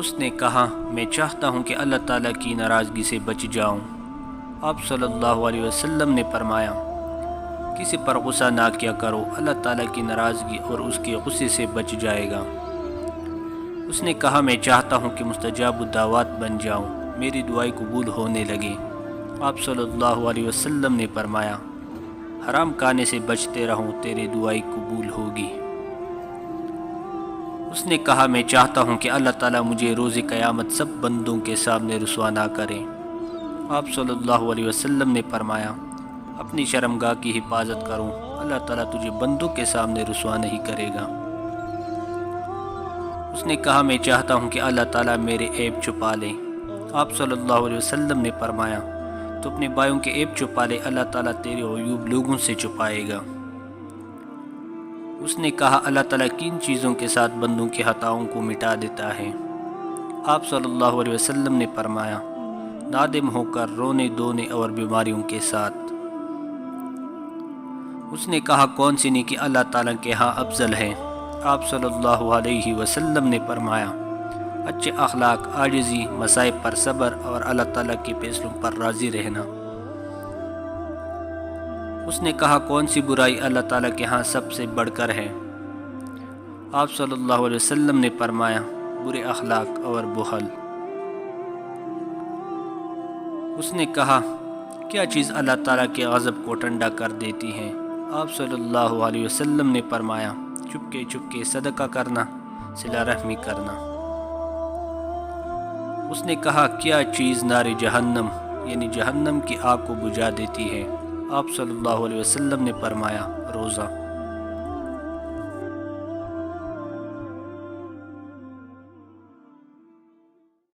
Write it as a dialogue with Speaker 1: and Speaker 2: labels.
Speaker 1: اس نے کہا میں چاہتا ہوں کہ اللہ تعالیٰ کی ناراضگی سے بچ جاؤں۔ آپ صلی اللہ علیہ وسلم نے فرمایا کسی پر غصہ نہ کیا کرو، اللہ تعالیٰ کی ناراضگی اور اس کے غصے سے بچ جائے گا۔ اس نے کہا میں چاہتا ہوں کہ مستجاب الدعوات بن جاؤں، میری دعائیں قبول ہونے لگے۔ آپ صلی اللہ علیہ وسلم نے فرمایا حرام کھانے سے بچتے رہو، تیری دعائیں قبول ہوگی۔ اس نے کہا میں چاہتا ہوں کہ اللہ تعالیٰ مجھے روز قیامت سب بندوں کے سامنے رسوا نہ کرے۔ آپ صلی اللہ علیہ وسلم نے فرمایا اپنی شرمگاہ کی حفاظت کرو، اللہ تعالیٰ تجھے بندوں کے سامنے رسوا نہیں کرے گا۔ اس نے کہا میں چاہتا ہوں کہ اللہ تعالیٰ میرے عیب چھپا لے۔ آپ صلی اللہ علیہ وسلم نے فرمایا تو اپنے بھائیوں کے عیب چھپا لے، اللہ تعالیٰ تیرے عیوب لوگوں سے چھپائے گا۔ اس نے کہا اللہ تعالیٰ کن چیزوں کے ساتھ بندوں کے خطاؤں کو مٹا دیتا ہے؟ آپ صلی اللہ علیہ وسلم نے فرمایا نادم ہو کر، رونے دھونے اور بیماریوں کے ساتھ۔ اس نے کہا کون سی نیکی اللہ تعالیٰ کے ہاں افضل ہے؟ آپ صلی اللہ علیہ وسلم نے فرمایا اچھے اخلاق، عاجزی، مصائب پر صبر اور اللہ تعالیٰ کے فیصلوں پر راضی رہنا۔ اس نے کہا کون سی برائی اللہ تعالیٰ کے ہاں سب سے بڑھ کر ہے؟ آپ صلی اللہ علیہ وسلم نے فرمایا برے اخلاق اور بخل۔ اس نے کہا کیا چیز اللہ تعالیٰ کے غضب کو ٹھنڈا کر دیتی ہے؟ آپ صلی اللہ علیہ وسلم نے فرمایا چپکے چپکے صدقہ کرنا، صلہ رحمی کرنا۔ اس نے کہا کیا چیز نار جہنم یعنی جہنم کی آگ کو بجھا دیتی ہے؟ آپ صلی اللہ علیہ وسلم نے فرمایا روزہ۔